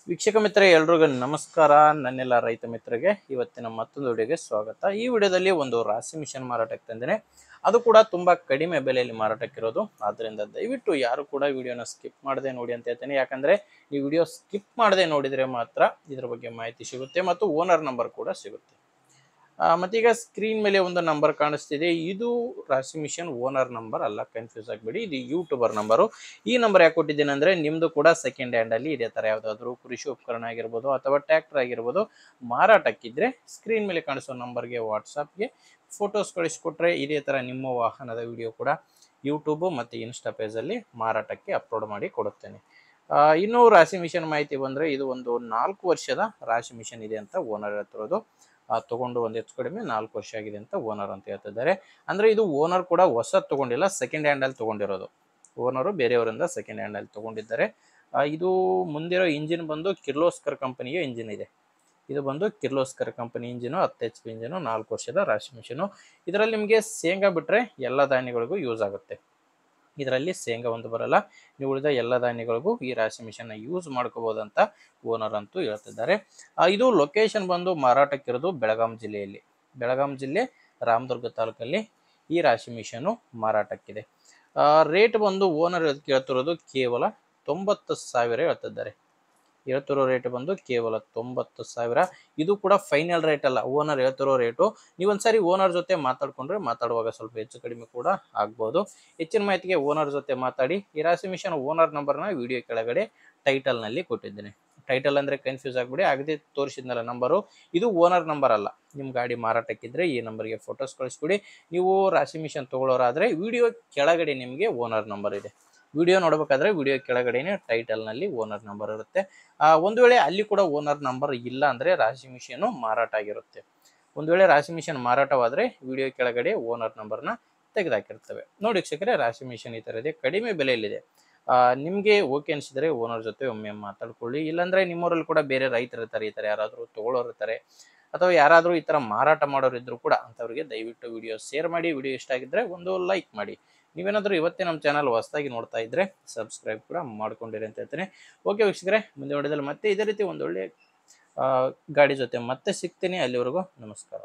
ವೀಕ್ಷಕ ಮಿತ್ರ ಎಲ್ರಿಗೂ ನಮಸ್ಕಾರ. ನನ್ನೆಲ್ಲ ರೈತ ಮಿತ್ರರಿಗೆ ಇವತ್ತಿನ ಮತ್ತೊಂದು ವಿಡಿಯೋಗೆ ಸ್ವಾಗತ. ಈ ವಿಡಿಯೋದಲ್ಲಿ ಒಂದು ರಾಶಿ ಮಿಷನ್ ಮಾರಾಟಕ್ಕೆ ತಂದೇನೆ. ಅದು ಕೂಡ ತುಂಬಾ ಕಡಿಮೆ ಬೆಲೆಯಲ್ಲಿ ಮಾರಾಟಕ್ಕಿರೋದು. ಆದ್ದರಿಂದ ದಯವಿಟ್ಟು ಯಾರು ಕೂಡ ವಿಡಿಯೋನ ಸ್ಕಿಪ್ ಮಾಡದೆ ನೋಡಿ ಅಂತ ಹೇಳ್ತೇನೆ. ಯಾಕಂದ್ರೆ ಈ ವಿಡಿಯೋ ಸ್ಕಿಪ್ ಮಾಡದೆ ನೋಡಿದ್ರೆ ಮಾತ್ರ ಇದರ ಬಗ್ಗೆ ಮಾಹಿತಿ ಸಿಗುತ್ತೆ ಮತ್ತು ಓನರ್ ನಂಬರ್ ಕೂಡ ಸಿಗುತ್ತೆ. ಮತ್ತೀಗ ಸ್ಕ್ರೀನ್ ಮೇಲೆ ಒಂದು ನಂಬರ್ ಕಾಣಿಸ್ತಿದೆ. ಇದು ರಾಶಿ ಮಿಷನ್ ಓನರ್ ನಂಬರ್ ಅಲ್ಲ, ಕನ್ಫ್ಯೂಸ್ ಆಗಬೇಡಿ. ಇದು ಯೂಟ್ಯೂಬರ್ ನಂಬರು. ಈ ನಂಬರ್ ಯಾಕೆ ಕೊಟ್ಟಿದ್ದೇನೆ ಅಂದ್ರೆ ನಿಮ್ದು ಕೂಡ ಸೆಕೆಂಡ್ ಹ್ಯಾಂಡ್ ಅಲ್ಲಿ ಇದೇ ತರ ಯಾವ್ದಾದ್ರು ಕೃಷಿ ಉಪಕರಣ ಆಗಿರ್ಬೋದು ಅಥವಾ ಟ್ರ್ಯಾಕ್ಟರ್ ಆಗಿರ್ಬೋದು ಮಾರಾಟಕ್ಕಿದ್ರೆ ಸ್ಕ್ರೀನ್ ಮೇಲೆ ಕಾಣಿಸೋ ನಂಬರ್ಗೆ ವಾಟ್ಸಪ್ಗೆ ಫೋಟೋಸ್ ಕಳಿಸ್ಕೊಟ್ರೆ ಇದೇ ತರ ನಿಮ್ಮ ವಾಹನದ ವಿಡಿಯೋ ಕೂಡ ಯೂಟ್ಯೂಬ್ ಮತ್ತು ಇನ್ಸ್ಟಾ ಪೇಜಲ್ಲಿ ಮಾರಾಟಕ್ಕೆ ಅಪ್ಲೋಡ್ ಮಾಡಿ ಕೊಡುತ್ತೇನೆ. ಇನ್ನೂ ರಾಶಿ ಮಿಷನ್ ಮಾಹಿತಿ ಬಂದರೆ ಇದು ಒಂದು 4 ವರ್ಷದ ರಾಶಿ ಮಿಷನ್ ಇದೆ ಅಂತ ಓನರ್ ಹೇಳ್ತಿರೋದು. ತಗೊಂಡು ಒಂದು ಹೆಚ್ಚು ಕಡಿಮೆ 4 ವರ್ಷ ಆಗಿದೆ ಅಂತ ಓನರ್ ಅಂತ ಹೇಳ್ತಿದ್ದಾರೆ. ಅಂದರೆ ಇದು ಓನರ್ ಕೂಡ ಹೊಸ ತಗೊಂಡಿಲ್ಲ, ಸೆಕೆಂಡ್ ಹ್ಯಾಂಡಲ್ಲಿ ತಗೊಂಡಿರೋದು. ಓನರು ಬೇರೆಯವರಿಂದ ಸೆಕೆಂಡ್ ಹ್ಯಾಂಡಲ್ಲಿ ತಗೊಂಡಿದ್ದಾರೆ. ಇದು ಮುಂದಿರೋ ಇಂಜಿನ್ ಬಂದು ಕಿರ್ಲೋಸ್ಕರ್ ಕಂಪನಿಯ ಇಂಜಿನ್ ಇದೆ. ಇದು ಬಂದು Kirloskar company engine, 10 HP engine, 4 ವರ್ಷದ ರಾಶಿ ಮಿಷನು. ಇದರಲ್ಲಿ ನಿಮಗೆ ಶೇಂಗಾ ಬಿಟ್ಟರೆ ಎಲ್ಲ ಧಾನ್ಯಗಳಿಗೂ ಯೂಸ್ ಆಗುತ್ತೆ. ಇದರಲ್ಲಿ ಶೇಂಗಾ ಒಂದು ಬರಲ್ಲ. ನೀವು ಉಳಿದ ಎಲ್ಲ ಧಾನ್ಯಗಳಿಗೂ ಈ ರಾಶಿ ಮಿಷನ್ನ ಯೂಸ್ ಮಾಡ್ಕೋಬಹುದು ಅಂತ ಓನರ್ ಅಂತೂ ಹೇಳ್ತಿದ್ದಾರೆ. ಇದು ಲೊಕೇಶನ್ ಬಂದು ಮಾರಾಟಕ್ಕಿರೋದು ಬೆಳಗಾಂ ಜಿಲ್ಲೆಯಲ್ಲಿ. ಬೆಳಗಾಂ ಜಿಲ್ಲೆ ರಾಮದುರ್ಗ ತಾಲೂಕಲ್ಲಿ ಈ ರಾಶಿ ಮಿಷನ್ನು ಮಾರಾಟಕ್ಕಿದೆ. ರೇಟ್ ಬಂದು ಓನರ್ ಕೇಳ್ತಿರೋದು ಕೇವಲ 90,000 ಹೇಳ್ತಿದ್ದಾರೆ. ಹೇಳ್ತಿರೋ ರೇಟ್ ಬಂದು ಕೇವಲ 90,000. ಇದು ಕೂಡ ಫೈನಲ್ ರೇಟ್ ಅಲ್ಲ, ಓನರ್ ಹೇಳ್ತಿರೋ ರೇಟು. ನೀವೊಂದ್ಸರಿ ಓನರ್ ಜೊತೆ ಮಾತಾಡುವಾಗ ಸ್ವಲ್ಪ ಹೆಚ್ಚು ಕಡಿಮೆ ಕೂಡ ಆಗ್ಬೋದು. ಹೆಚ್ಚಿನ ಮಾಹಿತಿಗೆ ಓನರ್ ಜೊತೆ ಮಾತಾಡಿ. ಈ ರಾಶಿ ಮಿಷನ್ ಓನರ್ ನಂಬರ್ನ ವಿಡಿಯೋ ಕೆಳಗಡೆ ಟೈಟಲ್ನಲ್ಲಿ ಕೊಟ್ಟಿದ್ದೇನೆ. ಟೈಟಲ್ ಅಂದರೆ ಕನ್ಫ್ಯೂಸ್ ಆಗಿಬಿಡಿ. ಆಗದೆ ತೋರಿಸಿದ್ನಲ್ಲ ನಂಬರು, ಇದು ಓನರ್ ನಂಬರ್ ಅಲ್ಲ. ನಿಮ್ಮ ಗಾಡಿ ಮಾರಾಟಕ್ಕಿದ್ರೆ ಈ ನಂಬರ್ಗೆ ಫೋಟೋಸ್ ಕಳಿಸ್ಕೊಡಿ. ನೀವು ರಾಶಿ ಮಿಷನ್ ತೊಗೊಳ್ಳೋರಾದರೆ ವಿಡಿಯೋ ಕೆಳಗಡೆ ನಿಮಗೆ ಓನರ್ ನಂಬರ್ ಇದೆ. ವಿಡಿಯೋ ನೋಡಬೇಕಾದ್ರೆ ವಿಡಿಯೋ ಕೆಳಗಡೆನೆ ಟೈಟಲ್ನಲ್ಲಿ ಓನರ್ ನಂಬರ್ ಇರುತ್ತೆ. ಒಂದು ವೇಳೆ ಅಲ್ಲಿ ಕೂಡ ಓನರ್ ನಂಬರ್ ಇಲ್ಲ ಅಂದರೆ ರಾಶಿ ಮಿಷನು ಮಾರಾಟ ಆಗಿರುತ್ತೆ. ಒಂದು ವೇಳೆ ರಾಶಿ ಮಿಷನ್ ಮಾರಾಟವಾದರೆ ವಿಡಿಯೋ ಕೆಳಗಡೆ ಓನರ್ ನಂಬರ್ನ ತೆಗೆದಾಕಿರ್ತವೆ. ನೋಡಿ ವೀಕ್ಷಕರೇ, ರಾಶಿ ಮಿಷನ್ ಈ ಥರ ಇದೆ, ಕಡಿಮೆ ಬೆಲೆಯಲ್ಲಿದೆ. ನಿಮಗೆ ಓಕೆ ಅನಿಸಿದರೆ ಓನರ್ ಜೊತೆ ಒಮ್ಮೆ ಮಾತಾಡ್ಕೊಳ್ಳಿ. ಇಲ್ಲಾಂದರೆ ನಿಮ್ಮೂರಲ್ಲಿ ಕೂಡ ಬೇರೆ ರೈತರು ಇರ್ತಾರೆ, ಈ ಥರ ಯಾರಾದರೂ ತೊಗೊಳ್ಳೋರು ಇರ್ತಾರೆ, ಅಥವಾ ಯಾರಾದರೂ ಈ ಥರ ಮಾರಾಟ ಮಾಡೋರು ಇದ್ದರೂ ಕೂಡ ಅಂಥವ್ರಿಗೆ ದಯವಿಟ್ಟು ವಿಡಿಯೋ ಶೇರ್ ಮಾಡಿ. ವಿಡಿಯೋ ಇಷ್ಟ ಆಗಿದ್ದರೆ ಒಂದು ಲೈಕ್ ಮಾಡಿ. ನೀವೇನಾದರೂ ಇವತ್ತೇ ನಮ್ಮ ಚಾನಲ್ ಹೊಸದಾಗಿ ನೋಡ್ತಾ ಇದ್ದರೆ ಸಬ್ಸ್ಕ್ರೈಬ್ ಕೂಡ ಮಾಡ್ಕೊಂಡಿರಿ ಅಂತ ಹೇಳ್ತೇನೆ. ಓಕೆ ವೀಕ್ಷಕರೇ, ಮುಂದೆ ವಿಡಿಯೋದಲ್ಲಿ ಮತ್ತೆ ಇದೇ ರೀತಿ ಒಂದೊಳ್ಳೆ ಗಾಡಿ ಜೊತೆ ಮತ್ತೆ ಸಿಗ್ತೀನಿ. ಅಲ್ಲಿವರೆಗೂ ನಮಸ್ಕಾರ.